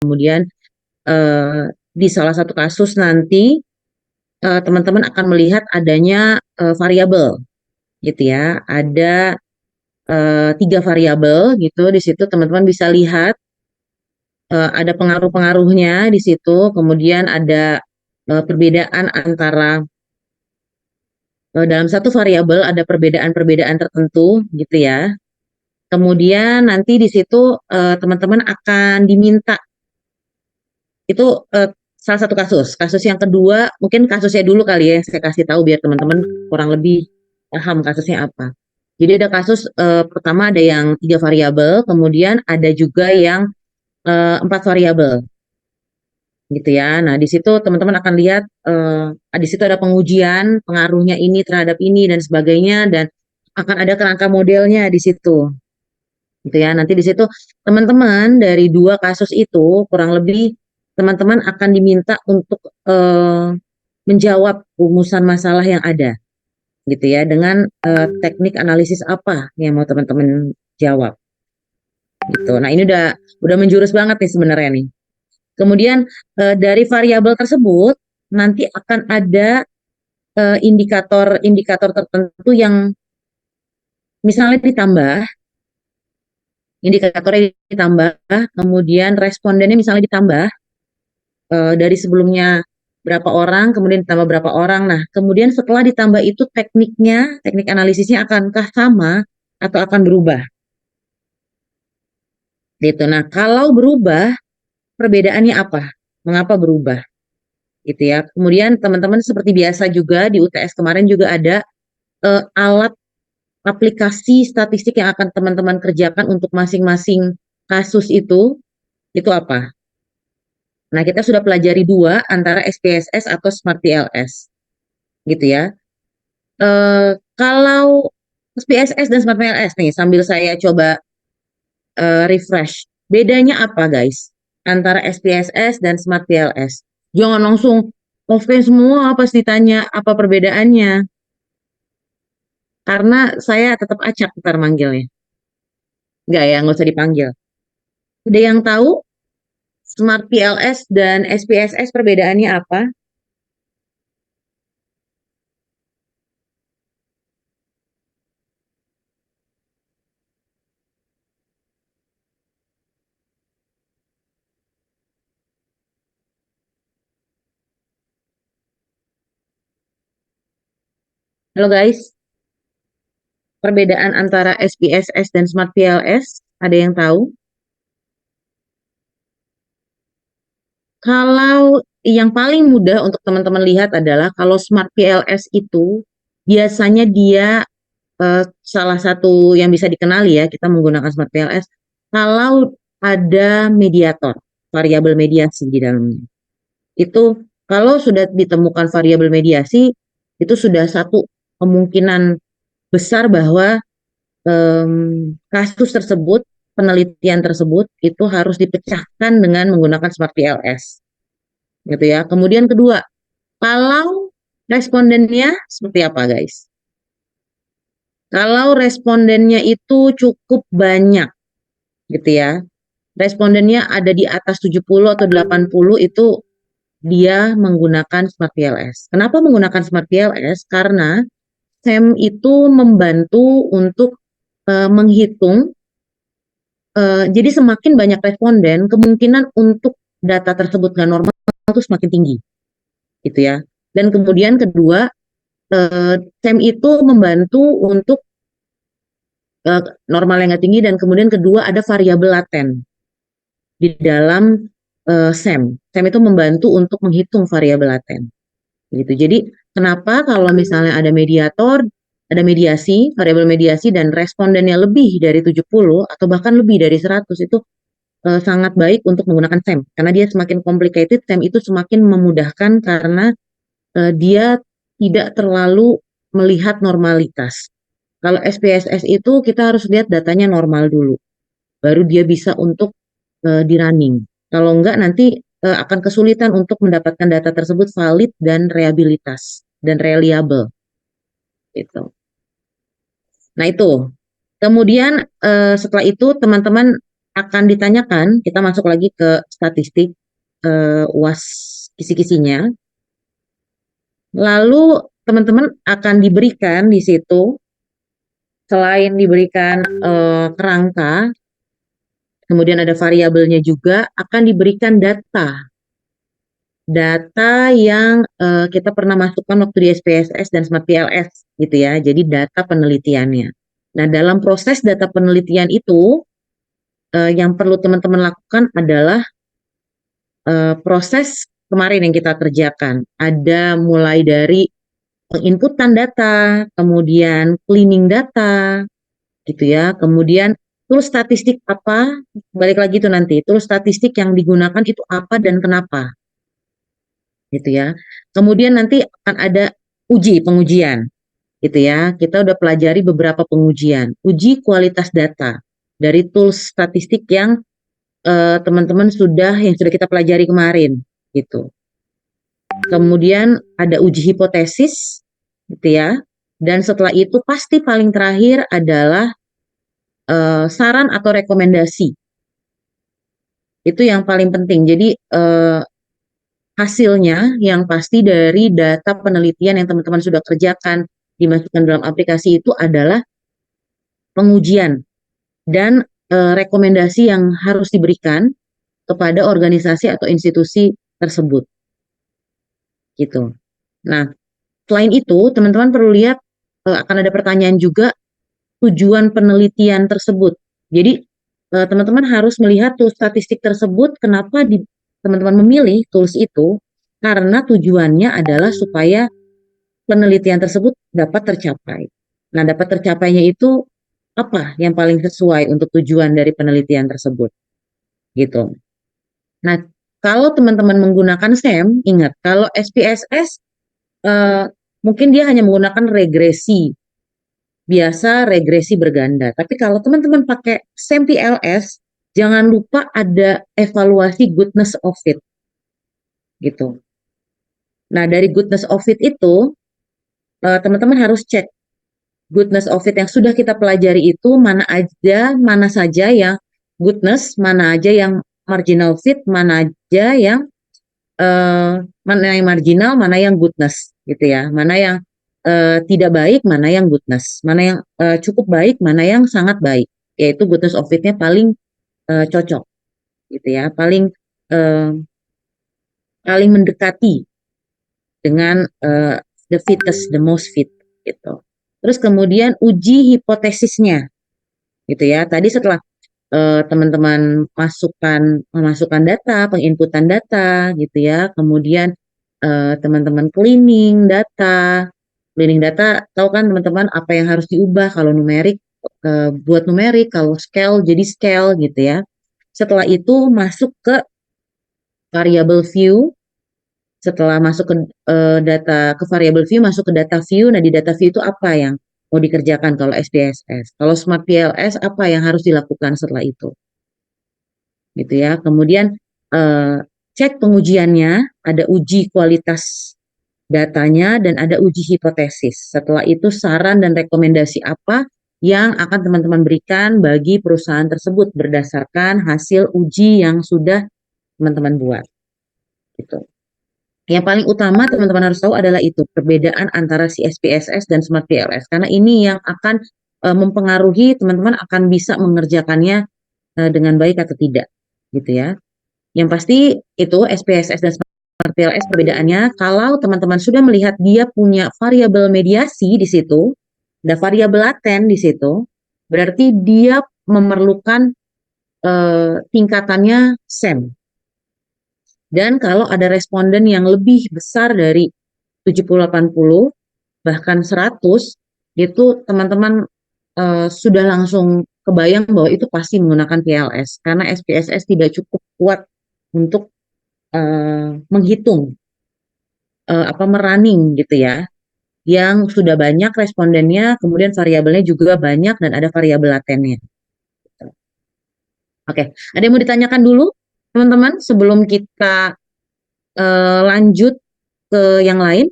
Kemudian di salah satu kasus nanti teman-teman akan melihat adanya variabel gitu ya. Ada 3 variabel gitu di situ teman-teman bisa lihat ada pengaruh-pengaruhnya di situ. Kemudian ada perbedaan antara dalam satu variabel ada perbedaan-perbedaan tertentu gitu ya. Kemudian nanti di situ teman-teman akan diminta itu salah satu kasus. Kasus yang kedua mungkin kasusnya dulu kali ya saya kasih tahu biar teman-teman kurang lebih paham kasusnya apa. Jadi ada kasus pertama ada yang 3 variabel, kemudian ada juga yang 4 variabel gitu ya. Nah di situ teman-teman akan lihat di situ ada pengujian pengaruhnya ini terhadap ini dan sebagainya dan akan ada kerangka modelnya di situ gitu ya. Nanti di situ teman-teman dari 2 kasus itu kurang lebih teman-teman akan diminta untuk menjawab rumusan masalah yang ada gitu ya dengan teknik analisis apa yang mau teman-teman jawab gitu. Nah ini udah menjurus banget nih sebenarnya nih. Kemudian dari variabel tersebut nanti akan ada indikator-indikator tertentu yang misalnya ditambah, indikatornya ditambah, kemudian respondennya misalnya ditambah dari sebelumnya berapa orang, kemudian ditambah berapa orang. Nah, kemudian setelah ditambah itu tekniknya, teknik analisisnya akankah sama atau akan berubah? Gitu. Nah, kalau berubah, perbedaannya apa? Mengapa berubah? Gitu ya. Kemudian teman-teman seperti biasa juga di UTS kemarin juga ada alat aplikasi statistik yang akan teman-teman kerjakan untuk masing-masing kasus itu apa? Nah, kita sudah pelajari dua antara SPSS atau Smart PLS, gitu ya. Kalau SPSS dan Smart PLS nih, sambil saya coba refresh, bedanya apa guys? Antara SPSS dan Smart PLS. Jangan langsung offline semua pas ditanya apa perbedaannya, karena saya tetap acak ntar manggilnya. Enggak ya, nggak usah dipanggil. Ada yang tahu Smart PLS dan SPSS perbedaannya apa? Halo guys, perbedaan antara SPSS dan Smart PLS, ada yang tahu? Kalau yang paling mudah untuk teman-teman lihat adalah kalau Smart PLS itu biasanya dia salah satu yang bisa dikenali ya kita menggunakan Smart PLS kalau ada mediator, variabel mediasi di dalamnya. Itu kalau sudah ditemukan variabel mediasi itu sudah satu kemungkinan besar bahwa kasus tersebut, penelitian tersebut itu harus dipecahkan dengan menggunakan Smart PLS, gitu ya. Kemudian kedua, kalau respondennya seperti apa, guys? Kalau respondennya itu cukup banyak, gitu ya. Respondennya ada di atas 70 atau 80 itu dia menggunakan Smart PLS. Kenapa menggunakan Smart PLS? Karena SEM itu membantu untuk menghitung jadi semakin banyak responden, kemungkinan untuk data tersebut nggak normal itu semakin tinggi, gitu ya. Dan kemudian kedua, SEM itu membantu untuk normal yang nggak tinggi, dan kemudian kedua ada variabel laten di dalam SEM. SEM itu membantu untuk menghitung variabel laten, gitu. Jadi kenapa kalau misalnya ada mediator, ada mediasi, variabel mediasi dan respondennya lebih dari 70 atau bahkan lebih dari 100 itu sangat baik untuk menggunakan SEM karena dia semakin complicated, SEM itu semakin memudahkan karena dia tidak terlalu melihat normalitas. Kalau SPSS itu kita harus lihat datanya normal dulu, baru dia bisa untuk di running. Kalau enggak nanti akan kesulitan untuk mendapatkan data tersebut valid dan reliabilitas dan reliable gitu. Nah itu. Kemudian setelah itu teman-teman akan ditanyakan, kita masuk lagi ke statistik UAS kisi-kisinya. Lalu teman-teman akan diberikan di situ, selain diberikan kerangka, kemudian ada variabelnya juga, akan diberikan data. Data yang kita pernah masukkan waktu di SPSS dan Smart PLS gitu ya. Jadi data penelitiannya. Nah, dalam proses data penelitian itu yang perlu teman-teman lakukan adalah proses kemarin yang kita kerjakan. Ada mulai dari penginputan data, kemudian cleaning data, gitu ya. Kemudian tools statistik apa, balik lagi itu nanti. Tools statistik yang digunakan itu apa dan kenapa, gitu ya. Kemudian nanti akan ada pengujian, gitu ya. Kita udah pelajari beberapa pengujian. Uji kualitas data dari tools statistik yang teman-teman yang sudah kita pelajari kemarin, gitu. Kemudian ada uji hipotesis, gitu ya. Dan setelah itu pasti paling terakhir adalah saran atau rekomendasi. Itu yang paling penting. Jadi hasilnya yang pasti dari data penelitian yang teman-teman sudah kerjakan dimasukkan dalam aplikasi itu adalah pengujian dan rekomendasi yang harus diberikan kepada organisasi atau institusi tersebut, gitu. Nah, selain itu teman-teman perlu lihat akan ada pertanyaan juga tujuan penelitian tersebut. Jadi teman-teman harus melihat tools statistik tersebut, kenapa teman-teman memilih tools itu, karena tujuannya adalah supaya penelitian tersebut dapat tercapai. Nah, dapat tercapainya itu apa yang paling sesuai untuk tujuan dari penelitian tersebut, gitu. Nah, kalau teman-teman menggunakan SEM, ingat kalau SPSS mungkin dia hanya menggunakan regresi, biasa regresi berganda. Tapi kalau teman-teman pakai SEM PLS, jangan lupa ada evaluasi goodness of fit, gitu. Nah, dari goodness of fit itu, teman-teman harus cek goodness of fit yang sudah kita pelajari itu mana saja yang goodness, mana aja yang marginal fit, mana yang marginal, mana yang goodness, gitu ya. Mana yang tidak baik, mana yang goodness, mana yang cukup baik, mana yang sangat baik. Yaitu goodness of fit-nya paling cocok, gitu ya. Paling mendekati dengan the fittest, the most fit, gitu. Terus kemudian uji hipotesisnya, gitu ya. Tadi setelah teman-teman memasukkan data, penginputan data, gitu ya. Kemudian teman-teman cleaning data, tahu kan teman-teman apa yang harus diubah kalau numerik buat numerik, kalau scale jadi scale, gitu ya. Setelah itu masuk ke variable view. Setelah masuk ke variable view, masuk ke data view. Nah, di data view itu apa yang mau dikerjakan kalau SPSS? Kalau Smart PLS apa yang harus dilakukan setelah itu? Gitu ya. Kemudian cek pengujiannya, ada uji kualitas datanya dan ada uji hipotesis. Setelah itu saran dan rekomendasi apa yang akan teman-teman berikan bagi perusahaan tersebut berdasarkan hasil uji yang sudah teman-teman buat. Gitu. Yang paling utama teman-teman harus tahu adalah itu perbedaan antara si SPSS dan Smart PLS, karena ini yang akan mempengaruhi teman-teman akan bisa mengerjakannya dengan baik atau tidak, gitu ya. Yang pasti itu SPSS dan Smart PLS perbedaannya, kalau teman-teman sudah melihat dia punya variabel mediasi di situ, ada variabel laten di situ, berarti dia memerlukan tingkatannya SEM. Dan kalau ada responden yang lebih besar dari 70-80 bahkan 100, itu teman-teman sudah langsung kebayang bahwa itu pasti menggunakan PLS karena SPSS tidak cukup kuat untuk menghitung merunning, gitu ya, yang sudah banyak respondennya, kemudian variabelnya juga banyak dan ada variabel latennya. Oke, ada yang mau ditanyakan dulu teman-teman sebelum kita lanjut ke yang lain?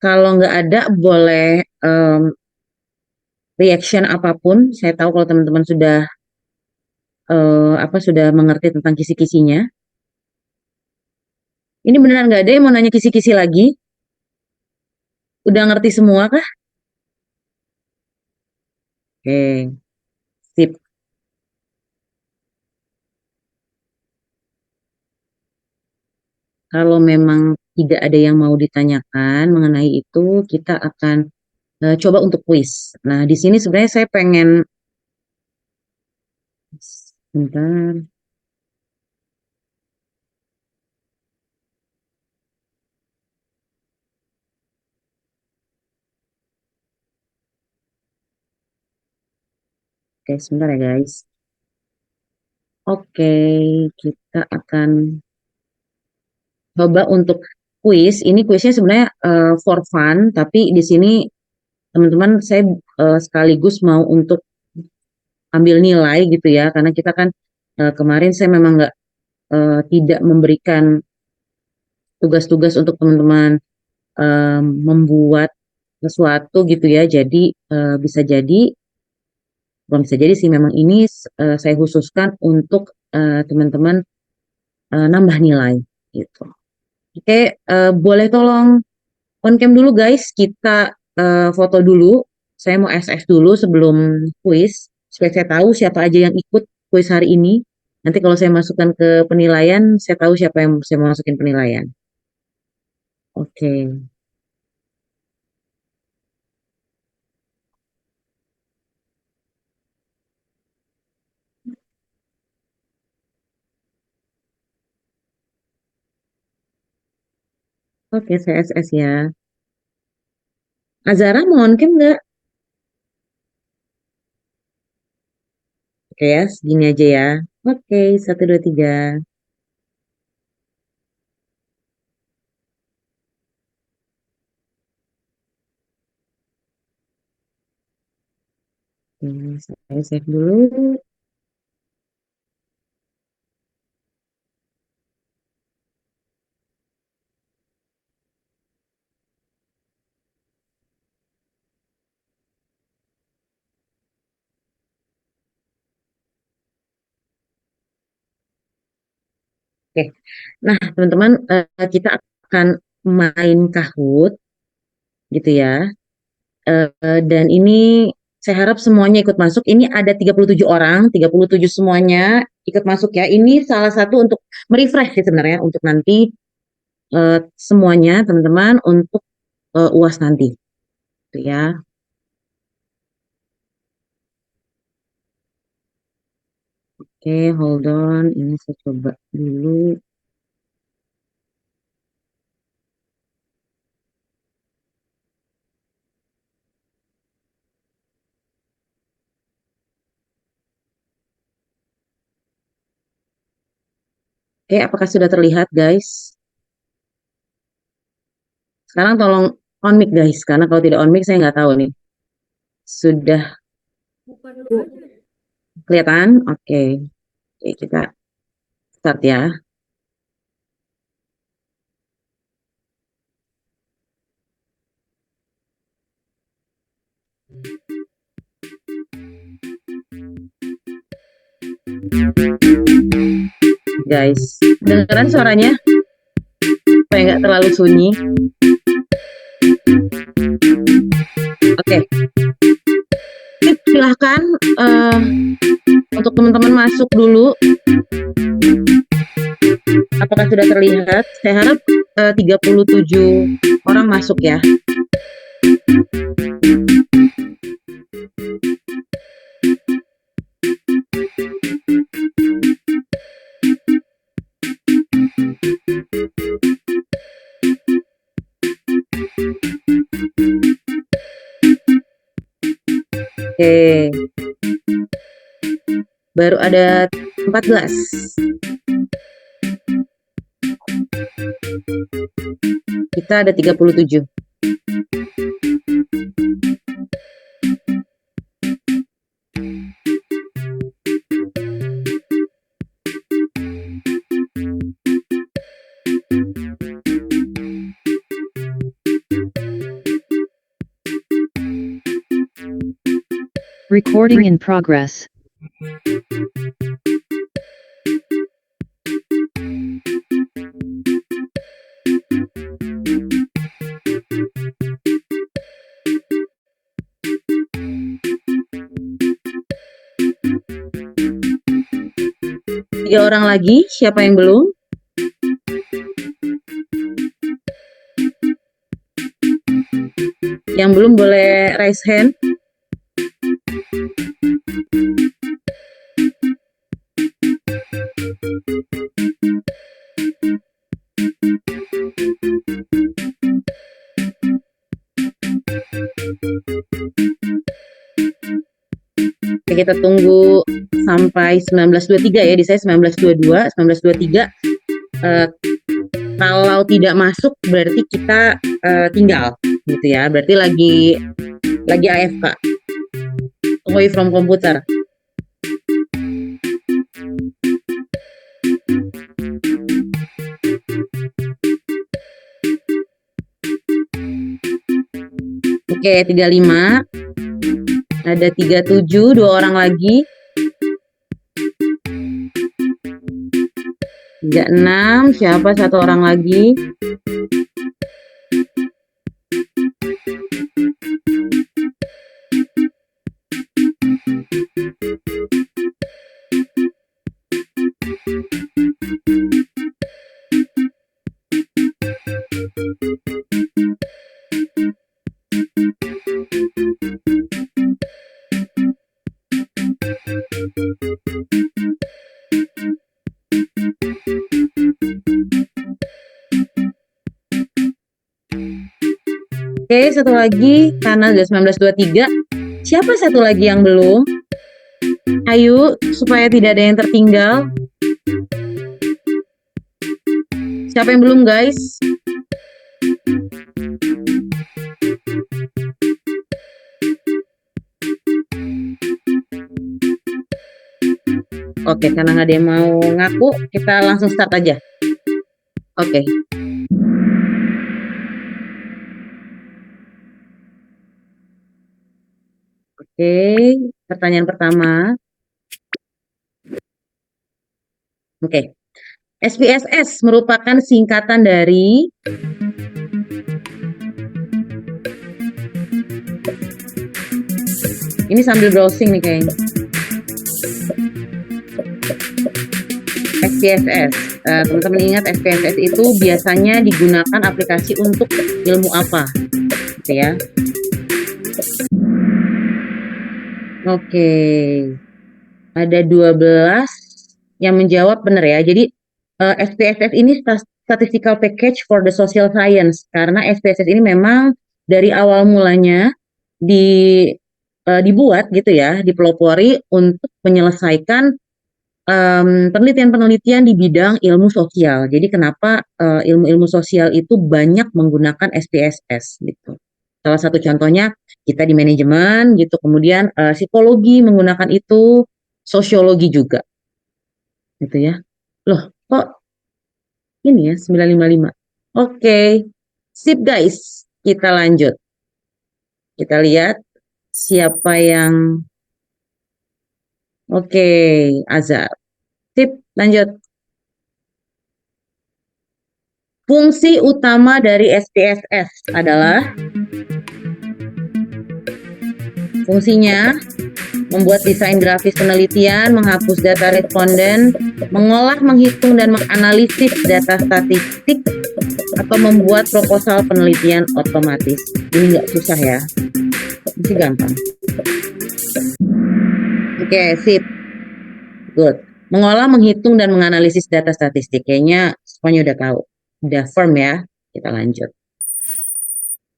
Kalau nggak ada, boleh reaction apapun. Saya tahu kalau teman-teman sudah sudah mengerti tentang kisi-kisinya. Ini beneran nggak ada yang mau nanya kisi-kisi lagi? Udah ngerti semua kah? Oke, sip. Kalau memang tidak ada yang mau ditanyakan mengenai itu, kita akan coba untuk kuis. Nah, di sini sebenarnya saya pengen, bentar, oke, sebentar ya guys. Oke, kita akan coba untuk kuis. Ini kuisnya sebenarnya for fun, tapi di sini teman-teman saya sekaligus mau untuk ambil nilai gitu ya, karena kita kan kemarin saya memang nggak tidak memberikan tugas-tugas untuk teman-teman membuat sesuatu gitu ya. Jadi bisa jadi, bukan bisa jadi sih, memang ini saya khususkan untuk teman-teman nambah nilai gitu. Oke, boleh tolong on cam dulu guys, kita foto dulu. Saya mau SS dulu sebelum kuis, supaya saya tahu siapa aja yang ikut kuis hari ini. Nanti kalau saya masukkan ke penilaian, saya tahu siapa yang saya mau masukin penilaian. Oke, oke, saya SS ya. Azara mau on cam nggak? Oke ya, segini aja ya. Oke, satu, dua, tiga. Saya save dulu. Oke, nah teman-teman, kita akan main Kahoot gitu ya. Dan ini saya harap semuanya ikut masuk. Ini ada 37 orang, 37 semuanya ikut masuk ya. Ini salah satu untuk merefresh sih sebenarnya, untuk nanti semuanya teman-teman untuk UAS nanti gitu ya. Oke, hold on. Ini saya coba dulu. Oke, apakah sudah terlihat guys? Sekarang tolong on mic guys, karena kalau tidak on mic saya nggak tahu nih. Sudah kelihatan? Oke, oke, kita start ya. Guys, dengeran suaranya? Supaya nggak terlalu sunyi. Oke, silahkan untuk teman-teman masuk dulu. Apakah sudah terlihat? Saya harap 37 orang masuk ya. Oke, baru ada 14. Kita ada 37. Recording in progress. Tiga orang lagi, siapa yang belum? Yang belum boleh raise hand. Oke, kita tunggu sampai 19.23 ya. Di saya 19.22, 19.23. Kalau tidak masuk berarti kita tinggal gitu ya. Berarti lagi AFK. Away from computer. Oke, 35. Ada 37, 2 orang lagi. 36, siapa satu orang lagi? Oke, satu lagi karena udah 19.23. Siapa satu lagi yang belum? Ayo, supaya tidak ada yang tertinggal. Siapa yang belum, guys? Oke, karena nggak ada yang mau ngaku, kita langsung start aja. Oke. Oke, pertanyaan pertama. Oke. SPSS merupakan singkatan dari ini sambil browsing nih kayaknya. SPSS, teman-teman ingat SPSS itu biasanya digunakan aplikasi untuk ilmu apa? Gitu ya. Oke. Ada 12 yang menjawab benar ya. Jadi SPSS ini Statistical Package for the Social Science, karena SPSS ini memang dari awal mulanya dibuat gitu ya, dipelopori untuk menyelesaikan penelitian-penelitian di bidang ilmu sosial. Jadi kenapa ilmu-ilmu sosial itu banyak menggunakan SPSS gitu. Salah satu contohnya kita di manajemen gitu, kemudian psikologi menggunakan itu, sosiologi juga. Gitu ya. Loh, kok ini ya 955. Oke. Sip guys, kita lanjut. Kita lihat siapa yang Oke, Azhar. Sip, lanjut. Fungsi utama dari SPSS adalah fungsinya membuat desain grafis penelitian, menghapus data responden, mengolah, menghitung, dan menganalisis data statistik, atau membuat proposal penelitian otomatis. Ini nggak susah ya, masih gampang. Oke, sip. Good. Mengolah, menghitung, dan menganalisis data statistik. Kayaknya semuanya udah tahu. Udah firm ya. Kita lanjut.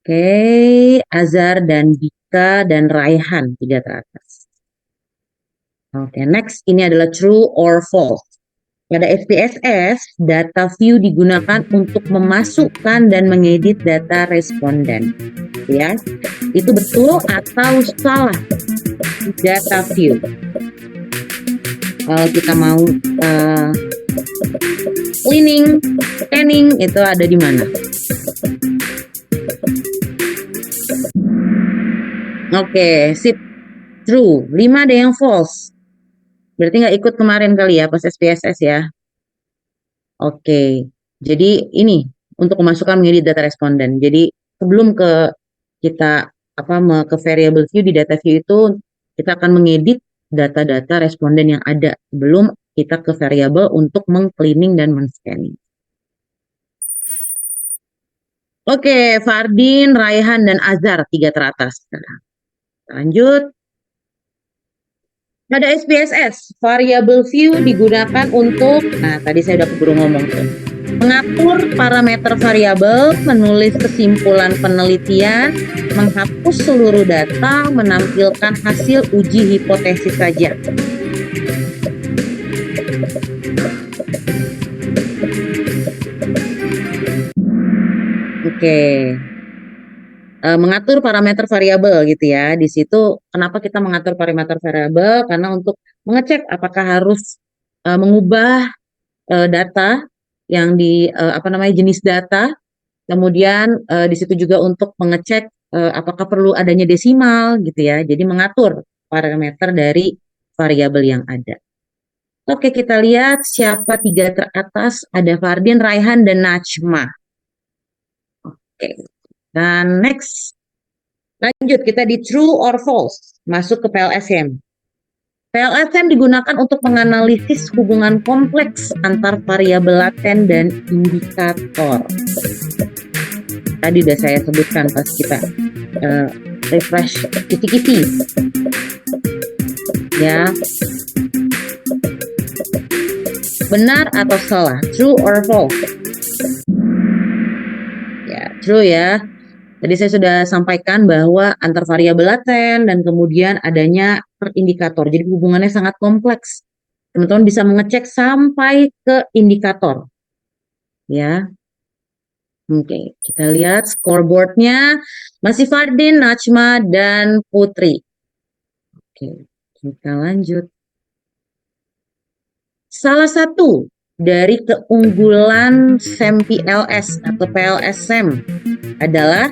Oke, Azhar dan Bika dan Raihan, 3 teratas. Oke, next ini adalah true or false. Pada SPSS, data view digunakan untuk memasukkan dan mengedit data responden. Ya, itu betul atau salah? Data view. Kalau kita mau cleaning, scanning, itu ada di mana? Oke, sip. True. 5 ada yang false. Berarti nggak ikut kemarin kali ya pas SPSS ya. Oke. Jadi ini untuk memasukkan mengedit data responden. Jadi sebelum kita ke variable view di data view itu kita akan mengedit data-data responden yang ada sebelum kita ke variable untuk mengcleaning dan men-scanning. Oke, Fardin, Raihan, dan Azhar 3 teratas. Lanjut. Pada SPSS, variable view digunakan untuk, nah tadi saya udah keburu ngomong tuh, mengatur parameter variabel, menulis kesimpulan penelitian, menghapus seluruh data, menampilkan hasil uji hipotesis saja. Oke. Mengatur parameter variabel gitu ya. Di situ kenapa kita mengatur parameter variabel? Karena untuk mengecek apakah harus mengubah data yang jenis data. Kemudian di situ juga untuk mengecek apakah perlu adanya desimal gitu ya. Jadi mengatur parameter dari variabel yang ada. Oke, kita lihat siapa 3 teratas. Ada Fardin, Raihan, dan Najma. Oke, dan next. Lanjut, kita di true or false. Masuk ke PLSM. PLSM digunakan untuk menganalisis hubungan kompleks antar variabel laten dan indikator. Tadi udah saya sebutkan pas kita refresh kisi-kisi. Ya. Benar atau salah? True or false? Ya, true ya. Tadi saya sudah sampaikan bahwa antar variabel laten dan kemudian adanya per indikator. Jadi hubungannya sangat kompleks. Teman-teman bisa mengecek sampai ke indikator. Ya. Oke, kita lihat scoreboardnya. Masih Fardin, Najma, dan Putri. Oke, kita lanjut. Salah satu dari keunggulan SEM PLS atau PLS-SEM adalah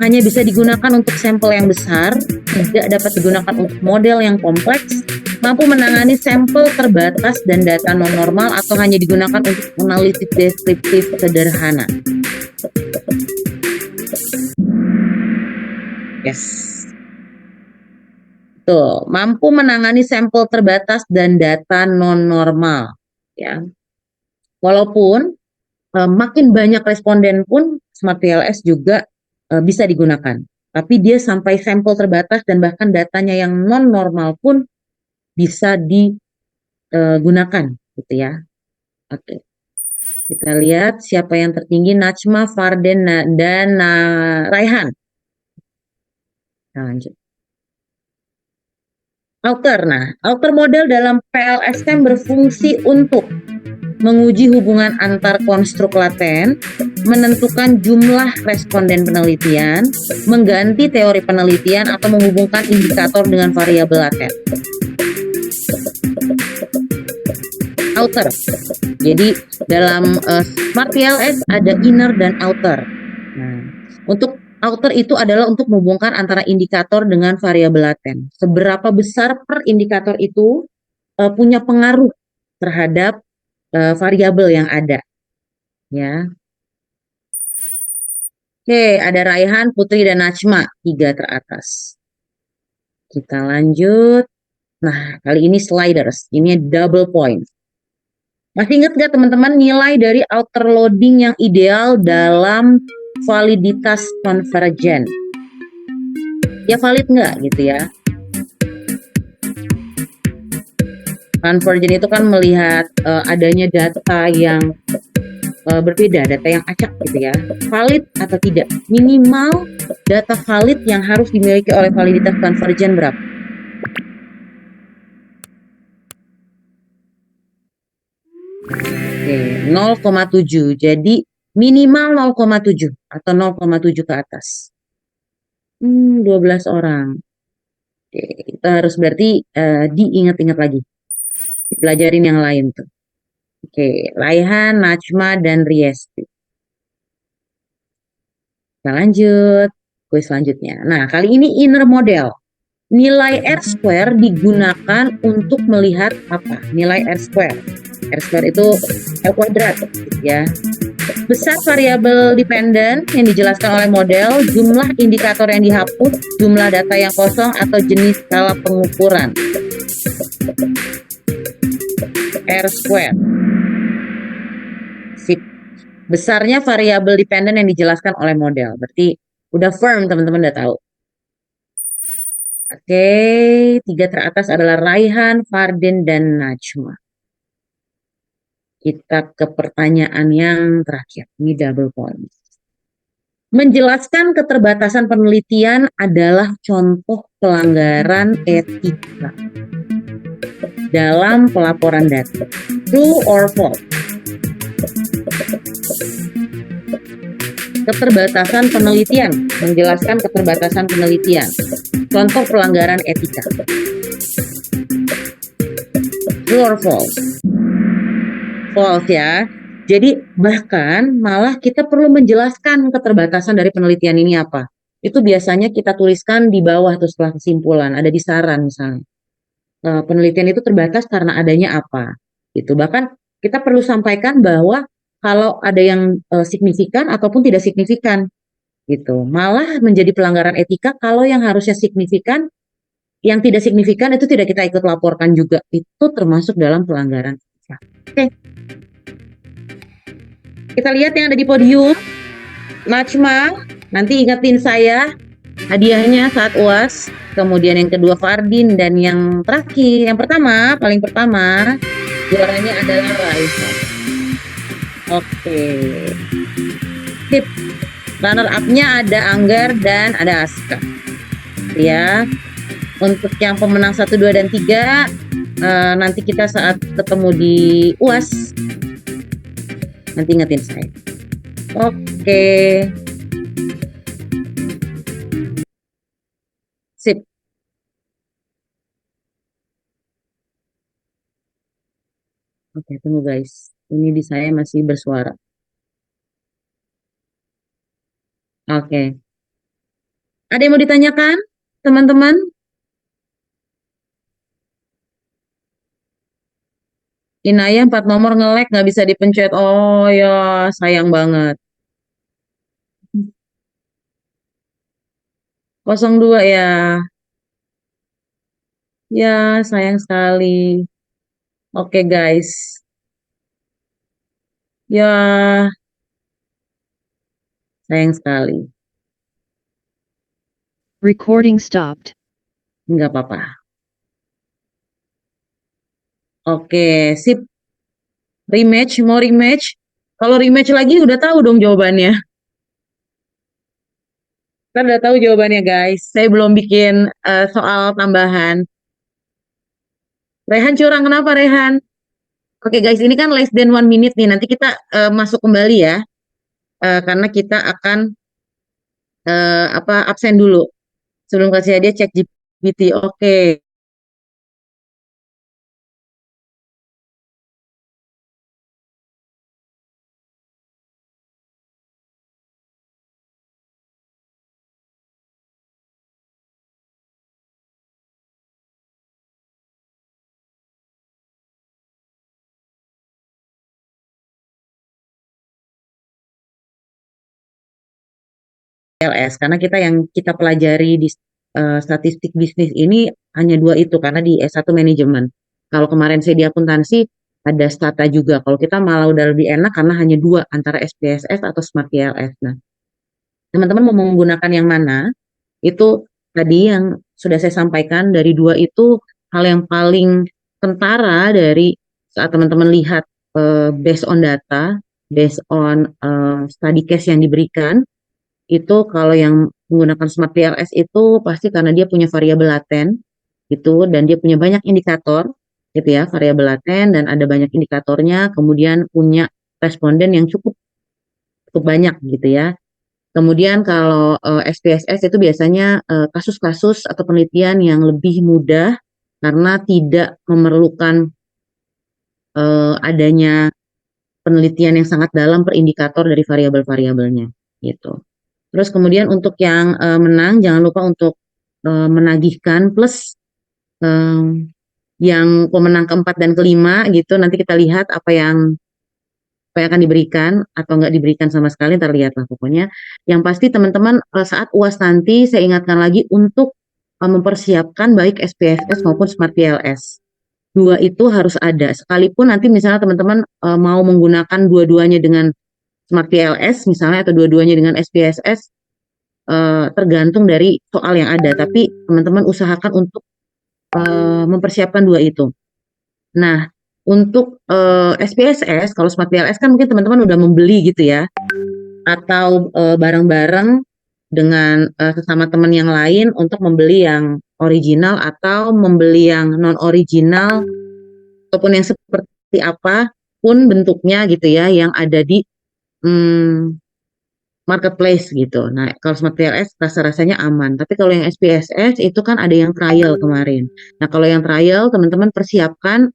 hanya bisa digunakan untuk sampel yang besar, tidak dapat digunakan untuk model yang kompleks, mampu menangani sampel terbatas dan data non-normal, atau hanya digunakan untuk analisis deskriptif sederhana. Yes. Tuh, mampu menangani sampel terbatas dan data non-normal. Ya. Walaupun makin banyak responden pun Smart PLS juga bisa digunakan. Tapi dia sampai sampel terbatas dan bahkan datanya yang non-normal pun bisa digunakan gitu ya. Oke. Kita lihat siapa yang tertinggi, Najma, Farden, dan Raihan. Nah, lanjut. Outer. Nah, outer model dalam PLSM berfungsi untuk menguji hubungan antar konstruk laten, menentukan jumlah responden penelitian, mengganti teori penelitian, atau menghubungkan indikator dengan variabel laten. Outer. Jadi dalam Smart PLS ada inner dan outer. Nah, untuk outer itu adalah untuk menghubungkan antara indikator dengan variabel laten. Seberapa besar per indikator itu punya pengaruh terhadap variabel yang ada. Ya. Oke, ada Raihan, Putri, dan Najma, 3 teratas. Kita lanjut. Nah, kali ini sliders. Ini double point. Masih ingat gak teman-teman nilai dari outer loading yang ideal dalam validitas konvergen? Ya valid nggak gitu ya? Konvergen itu kan melihat adanya data yang berbeda, data yang acak gitu ya. Valid atau tidak? Minimal data valid yang harus dimiliki oleh validitas konvergen berapa? Oke, 0,7. Jadi minimal 0,7 atau 0,7 ke atas. 12 orang. Oke, kita harus berarti diingat-ingat lagi. Dipelajarin yang lain tuh. Oke, Raihan, Najma, dan Riesti. Kita lanjut kuis selanjutnya. Nah, kali ini inner model. Nilai R-square digunakan untuk melihat apa? Nilai R-square. R-square itu R kuadrat ya. Besar variabel dependen yang dijelaskan oleh model, jumlah indikator yang dihapus, jumlah data yang kosong, atau jenis skala pengukuran. R-square. Sip. Besarnya variabel dependen yang dijelaskan oleh model. Berarti udah firm, teman-teman udah tahu. Oke, 3 teratas adalah Raihan, Fardin, dan Najma. Kita ke pertanyaan yang terakhir. Ini double point. Menjelaskan keterbatasan penelitian adalah contoh pelanggaran etika dalam pelaporan data. True or false? Keterbatasan penelitian, menjelaskan keterbatasan penelitian. Contoh pelanggaran etika. True or false? False ya. Jadi bahkan malah kita perlu menjelaskan keterbatasan dari penelitian ini apa. Itu biasanya kita tuliskan di bawah tuh setelah kesimpulan, ada di saran misalnya. Penelitian itu terbatas karena adanya apa. Gitu. Bahkan kita perlu sampaikan bahwa kalau ada yang signifikan ataupun tidak signifikan gitu. Malah menjadi pelanggaran etika kalau yang harusnya signifikan, yang tidak signifikan itu tidak kita ikut laporkan juga. Itu termasuk dalam pelanggaran etika. Oke. Kita lihat yang ada di podium. Najma, nanti ingetin saya hadiahnya saat UAS. Kemudian yang kedua Fardin, dan yang terakhir, yang pertama, paling pertama, juaranya adalah Raisa. Oke. Tip runner up-nya ada Anggar dan ada Aska. Ya. Untuk yang pemenang 1, 2, dan 3, nanti kita saat ketemu di UAS, nanti ingetin saya. Oke. Sip. Oke, tunggu guys. Ini di saya masih bersuara. Oke. Ada yang mau ditanyakan, teman-teman? Inaya 4 nomor nge-lag nggak bisa dipencet. Oh ya, sayang banget. 02 ya. Ya, sayang sekali. Oke guys. Ya, sayang sekali. Recording stopped. Nggak apa-apa. Oke, sip. Rematch, mau rematch? Kalau rematch lagi udah tahu dong jawabannya. Kan udah tahu jawabannya guys. Saya belum bikin soal tambahan. Rehan curang, kenapa Rehan? Oke guys, ini kan less than 1 minute nih. Nanti kita masuk kembali ya. Karena kita akan absen dulu. Sebelum kasih hadiah cek GPT. Oke. LS karena kita pelajari di statistik bisnis ini hanya 2 itu karena di S1 manajemen. Kalau kemarin saya di akuntansi ada stata juga. Kalau kita malah udah lebih enak karena hanya 2 antara SPSS atau Smart PLS. Nah, teman-teman mau menggunakan yang mana? Itu tadi yang sudah saya sampaikan dari 2 itu hal yang paling kentara dari saat teman-teman lihat based on data, based on study case yang diberikan. Itu kalau yang menggunakan Smart PLS itu pasti karena dia punya variabel laten gitu dan dia punya banyak indikator gitu ya, variabel laten dan ada banyak indikatornya, kemudian punya responden yang cukup cukup banyak gitu ya. Kemudian kalau SPSS itu biasanya kasus-kasus atau penelitian yang lebih mudah karena tidak memerlukan adanya penelitian yang sangat dalam per indikator dari variabel-variabelnya gitu. Terus kemudian untuk yang menang jangan lupa untuk menagihkan plus yang pemenang keempat dan kelima gitu. Nanti kita lihat apa yang akan diberikan atau nggak diberikan sama sekali, terlihat lah pokoknya. Yang pasti teman-teman saat UAS nanti saya ingatkan lagi untuk mempersiapkan baik SPSS maupun Smart PLS. Dua itu harus ada. Sekalipun nanti misalnya teman-teman mau menggunakan dua-duanya dengan Smart PLS misalnya atau dua-duanya dengan SPSS, tergantung dari soal yang ada. Tapi teman-teman usahakan untuk mempersiapkan dua itu. Nah, untuk SPSS, kalau Smart PLS kan mungkin teman-teman udah membeli gitu ya, atau bareng-bareng dengan sesama teman yang lain untuk membeli yang original atau membeli yang non original ataupun yang seperti apa pun bentuknya gitu ya yang ada di hmm, marketplace gitu. Nah, kalau Smart PLS rasa-rasanya aman. Tapi kalau yang SPSS itu kan ada yang trial kemarin. Nah, kalau yang trial teman-teman persiapkan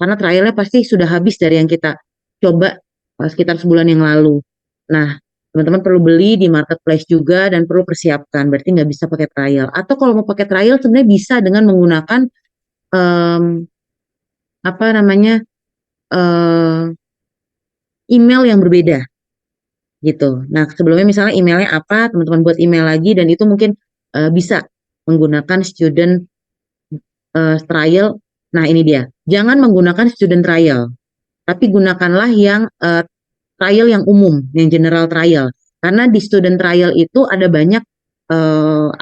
karena trialnya pasti sudah habis dari yang kita coba sekitar sebulan yang lalu. Nah, teman-teman perlu beli di marketplace juga dan perlu persiapkan. Berarti nggak bisa pakai trial. Atau kalau mau pakai trial sebenarnya bisa dengan menggunakan em, apa namanya eh, email yang berbeda gitu. Nah, sebelumnya misalnya emailnya apa, teman-teman buat email lagi dan itu mungkin bisa menggunakan student trial. Nah, ini dia. Jangan menggunakan student trial, tapi gunakanlah yang trial yang umum, yang general trial. Karena di student trial itu ada banyak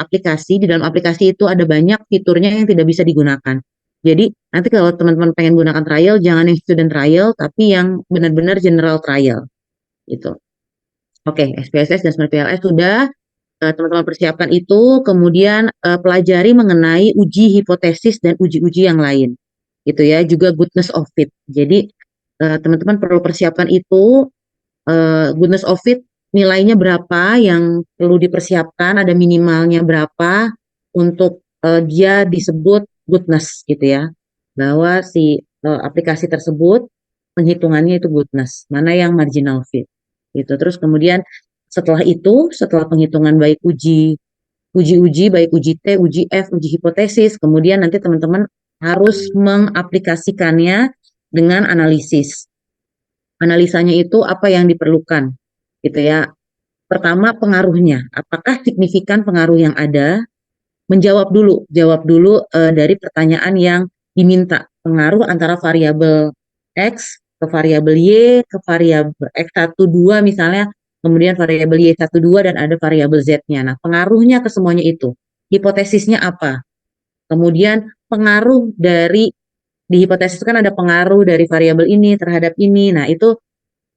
aplikasi, di dalam aplikasi itu ada banyak fiturnya yang tidak bisa digunakan. Jadi, nanti kalau teman-teman pengen gunakan trial, jangan yang student trial, tapi yang benar-benar general trial. Gitu. Oke, SPSS dan Smart PLS sudah teman-teman persiapkan itu, kemudian pelajari mengenai uji hipotesis dan uji-uji yang lain, gitu ya, juga goodness of fit. Jadi teman-teman perlu persiapkan itu, goodness of fit nilainya berapa yang perlu dipersiapkan, ada minimalnya berapa untuk dia disebut goodness, gitu ya, bahwa si aplikasi tersebut penghitungannya itu goodness, mana yang marginal fit, gitu. Terus kemudian setelah penghitungan baik uji-uji, baik uji T, uji F, uji hipotesis, kemudian nanti teman-teman harus mengaplikasikannya dengan analisis. Analisanya itu apa yang diperlukan, gitu ya. Pertama pengaruhnya, apakah signifikan pengaruh yang ada? Jawab dulu dari pertanyaan yang diminta. Pengaruh antara variabel X ke variabel Y ke variabel X1, 2 misalnya, kemudian variabel Y1, 2 dan ada variabel Z-nya. Nah, pengaruhnya ke semuanya itu. Hipotesisnya apa? Kemudian pengaruh dari di hipotesis kan ada pengaruh dari variabel ini terhadap ini. Nah, itu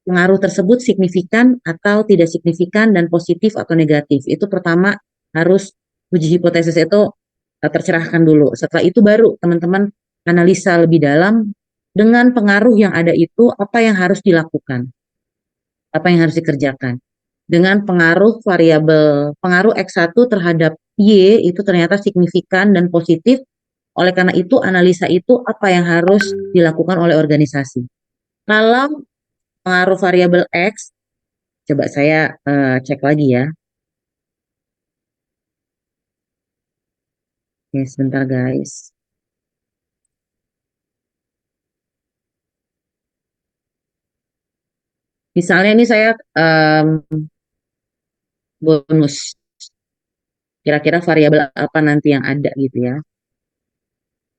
pengaruh tersebut signifikan atau tidak signifikan dan positif atau negatif. Itu pertama harus uji hipotesis itu tercerahkan dulu. Setelah itu baru teman-teman analisa lebih dalam dengan pengaruh yang ada itu apa yang harus dilakukan, apa yang harus dikerjakan. Dengan pengaruh X1 terhadap Y itu ternyata signifikan dan positif. Oleh karena itu analisa itu apa yang harus dilakukan oleh organisasi. Kalau pengaruh variabel X, coba saya cek lagi ya. Oke, sebentar guys. Misalnya ini saya bonus. Kira-kira variabel apa nanti yang ada gitu ya.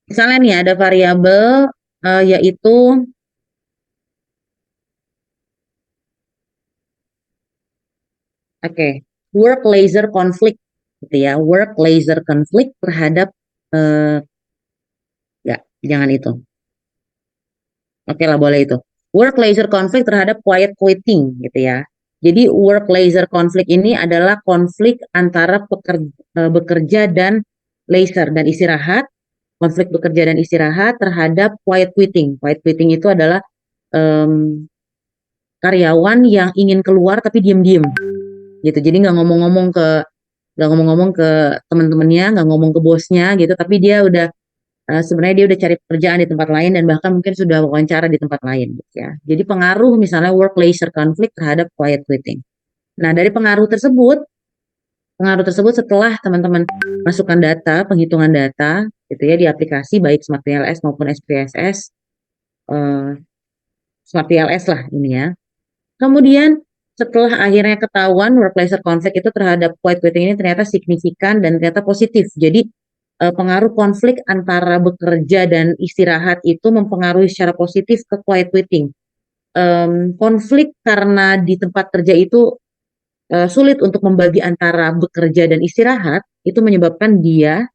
Misalnya nih ada variabel yaitu work laser conflict gitu ya. Work laser conflict terhadap eh, ya jangan itu. Oke lah boleh itu. Work laser conflict terhadap quiet quitting gitu ya. Jadi work laser conflict ini adalah konflik antara bekerja dan laser dan istirahat, konflik bekerja dan istirahat terhadap quiet quitting. Quiet quitting itu adalah em, karyawan yang ingin keluar tapi diem-diem gitu. Jadi nggak ngomong-ngomong ke teman-temannya, nggak ngomong ke bosnya gitu, tapi dia udah sebenarnya dia udah cari pekerjaan di tempat lain dan bahkan mungkin sudah wawancara di tempat lain gitu ya. Jadi pengaruh misalnya work laser conflict terhadap quiet quitting. Nah, dari pengaruh tersebut pengaruh tersebut setelah teman-teman masukkan data, penghitungan data, gitu ya, di aplikasi baik Smart PLS maupun SPSS, eh, Smart PLS lah ini ya. Kemudian setelah akhirnya ketahuan workplace conflict itu terhadap quiet quitting ini ternyata signifikan dan ternyata positif. Jadi pengaruh konflik antara bekerja dan istirahat itu mempengaruhi secara positif ke quiet quitting. Konflik karena di tempat kerja itu sulit untuk membagi antara bekerja dan istirahat, itu menyebabkan dia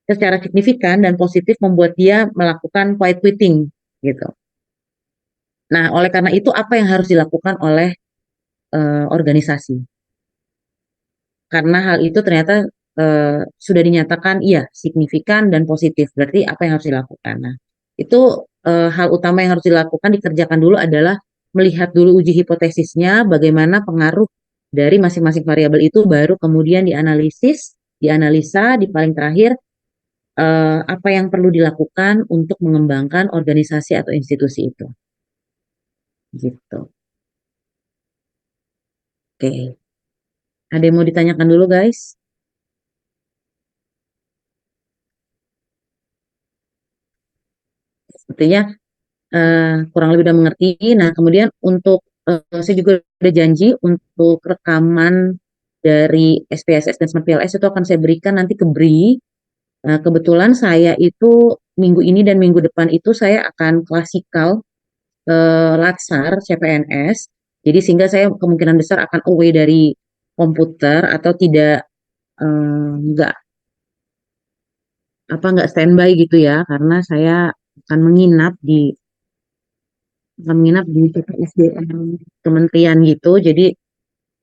secara signifikan dan positif membuat dia melakukan quiet quitting gitu. Nah, oleh karena itu apa yang harus dilakukan oleh organisasi? Karena hal itu ternyata sudah dinyatakan iya signifikan dan positif. Berarti apa yang harus dilakukan? Nah, itu hal utama yang harus dilakukan dikerjakan dulu adalah melihat dulu uji hipotesisnya, bagaimana pengaruh dari masing-masing variabel itu, baru kemudian dianalisis, dianalisa, di paling terakhir apa yang perlu dilakukan untuk mengembangkan organisasi atau institusi itu. Gitu. Oke. Ada yang mau ditanyakan dulu, guys? Sepertinya kurang lebih udah mengerti. Nah, kemudian untuk saya juga ada janji untuk rekaman dari SPSS dan Smart PLS itu akan saya berikan nanti ke BRI. Kebetulan saya itu minggu ini dan minggu depan itu saya akan klasikal Latsar CPNS. Jadi sehingga saya kemungkinan besar akan away dari komputer atau tidak nggak nggak standby gitu ya, karena saya akan menginap di PPSDM kementerian gitu. Jadi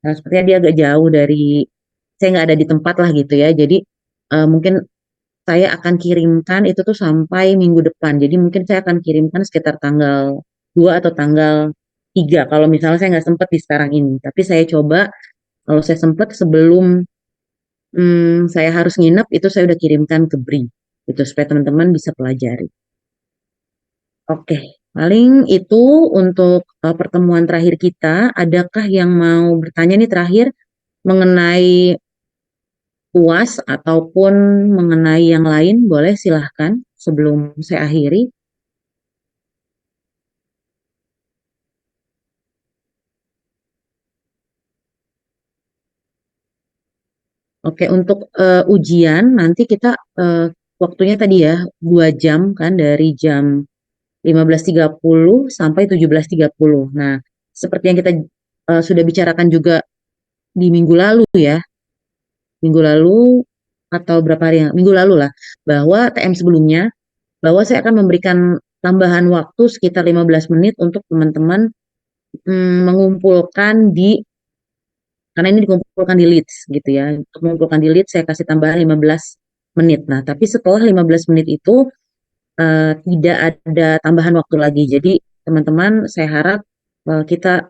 sepertinya dia agak jauh dari, saya nggak ada di tempat lah gitu ya. Jadi mungkin saya akan kirimkan itu tuh sampai minggu depan. Jadi mungkin saya akan kirimkan sekitar tanggal 2 atau tanggal 3 kalau misalnya saya nggak sempat di sekarang ini. Tapi saya coba kalau saya sempat sebelum saya harus nginep itu saya udah kirimkan ke BRI. Itu supaya teman-teman bisa pelajari. Oke, paling itu untuk pertemuan terakhir kita. Adakah yang mau bertanya nih terakhir mengenai UAS ataupun mengenai yang lain? Boleh silahkan sebelum saya akhiri. Oke, untuk ujian nanti kita waktunya tadi ya 2 jam kan dari jam 15.30 sampai 17.30. Nah, seperti yang kita sudah bicarakan juga di minggu lalu ya, minggu lalu atau berapa hari yang minggu lalu lah, bahwa TM sebelumnya, bahwa saya akan memberikan tambahan waktu sekitar 15 menit untuk teman-teman mengumpulkan karena ini dikumpulkan di leads gitu ya, untuk mengumpulkan di leads saya kasih tambahan 15 menit. Nah, tapi setelah 15 menit itu tidak ada tambahan waktu lagi. Jadi teman-teman saya harap kita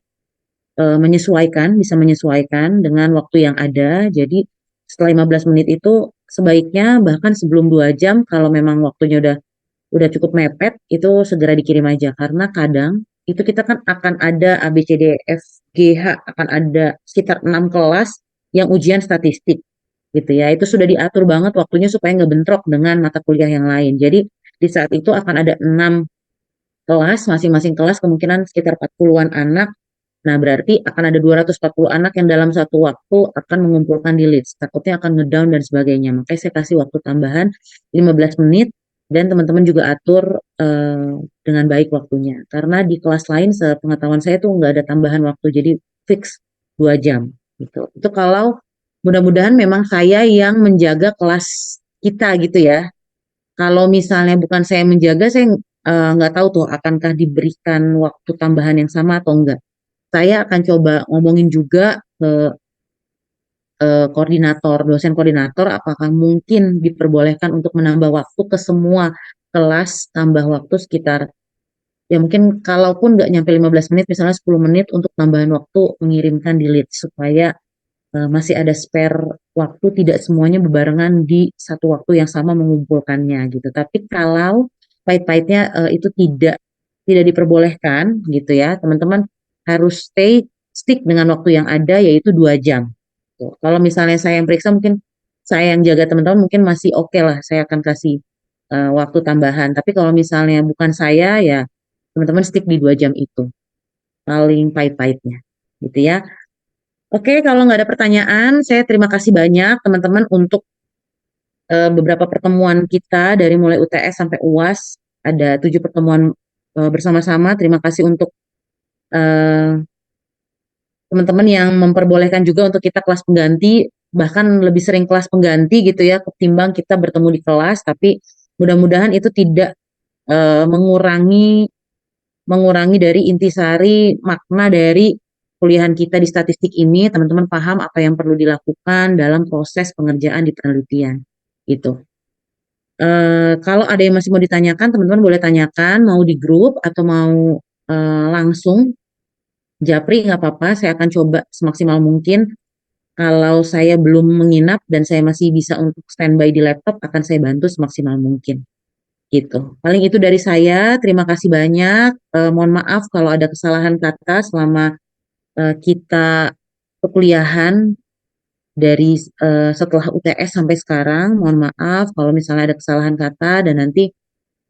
bisa menyesuaikan dengan waktu yang ada. Jadi setelah 15 menit itu sebaiknya bahkan sebelum 2 jam kalau memang waktunya udah cukup mepet itu segera dikirim aja, karena kadang itu kita kan akan ada A B C D F G H, akan ada sekitar 6 kelas yang ujian statistik gitu ya. Itu sudah diatur banget waktunya supaya nggak bentrok dengan mata kuliah yang lain. Jadi di saat itu akan ada 6 kelas, masing-masing kelas kemungkinan sekitar 40-an anak. Nah, berarti akan ada 240 anak yang dalam satu waktu akan mengumpulkan di leads. Takutnya akan ngedown dan sebagainya. Makanya saya kasih waktu tambahan 15 menit dan teman-teman juga atur dengan baik waktunya. Karena di kelas lain sepengetahuan saya tuh nggak ada tambahan waktu, jadi fix 2 jam gitu. Itu kalau mudah-mudahan memang saya yang menjaga kelas kita gitu ya. Kalau misalnya bukan saya menjaga, saya nggak tahu tuh akankah diberikan waktu tambahan yang sama atau enggak. Saya akan coba ngomongin juga ke koordinator, dosen koordinator, apakah mungkin diperbolehkan untuk menambah waktu ke semua kelas, tambah waktu sekitar, ya mungkin kalaupun nggak nyampe 15 menit, misalnya 10 menit untuk tambahan waktu mengirimkan di lead, supaya masih ada spare waktu, tidak semuanya bebarengan di satu waktu yang sama mengumpulkannya gitu. Tapi kalau pahit-pahitnya itu tidak diperbolehkan gitu ya, teman-teman harus stick dengan waktu yang ada, yaitu 2 jam Tuh, kalau misalnya saya yang periksa mungkin saya yang jaga teman-teman mungkin masih oke lah, saya akan kasih waktu tambahan. Tapi kalau misalnya bukan saya ya teman-teman stick di 2 jam itu paling pahit-pahitnya gitu ya. Oke, kalau nggak ada pertanyaan, saya terima kasih banyak teman-teman untuk beberapa pertemuan kita dari mulai UTS sampai UAS. Ada 7 pertemuan bersama-sama. Terima kasih untuk eh, teman-teman yang memperbolehkan juga untuk kita kelas pengganti, bahkan lebih sering kelas pengganti gitu ya, ketimbang kita bertemu di kelas. Tapi mudah-mudahan itu tidak mengurangi mengurangi dari intisari makna dari kuliahan kita di statistik ini. Teman-teman paham apa yang perlu dilakukan dalam proses pengerjaan di penelitian. Gitu. Kalau ada yang masih mau ditanyakan, teman-teman boleh tanyakan, mau di grup atau mau langsung japri nggak apa-apa. Saya akan coba semaksimal mungkin. Kalau saya belum menginap dan saya masih bisa untuk standby di laptop, akan saya bantu semaksimal mungkin. Gitu. Paling itu dari saya. Terima kasih banyak. Mohon maaf kalau ada kesalahan kata selama kita perkuliahan dari setelah UTS sampai sekarang. Mohon maaf kalau misalnya ada kesalahan kata dan nanti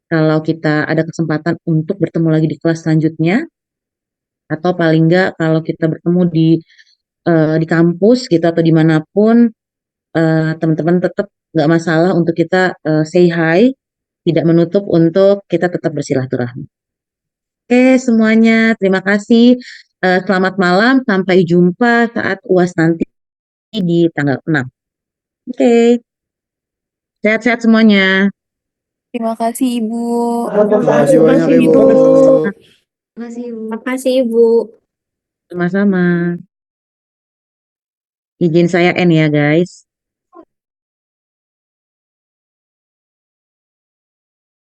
kalau kita ada kesempatan untuk bertemu lagi di kelas selanjutnya atau paling enggak kalau kita bertemu di kampus gitu atau dimanapun teman-teman tetap nggak masalah untuk kita say hi, tidak menutup untuk kita tetap bersilaturahmi. Oke semuanya, terima kasih. Selamat malam, sampai jumpa saat UAS nanti di tanggal 6. Oke, sehat-sehat semuanya. Terima kasih Ibu. Terima kasih Terima banyak kasih Ibu. Ibu. Makasih, Ibu. Makasih Ibu. Sama-sama. Izin saya N ya guys.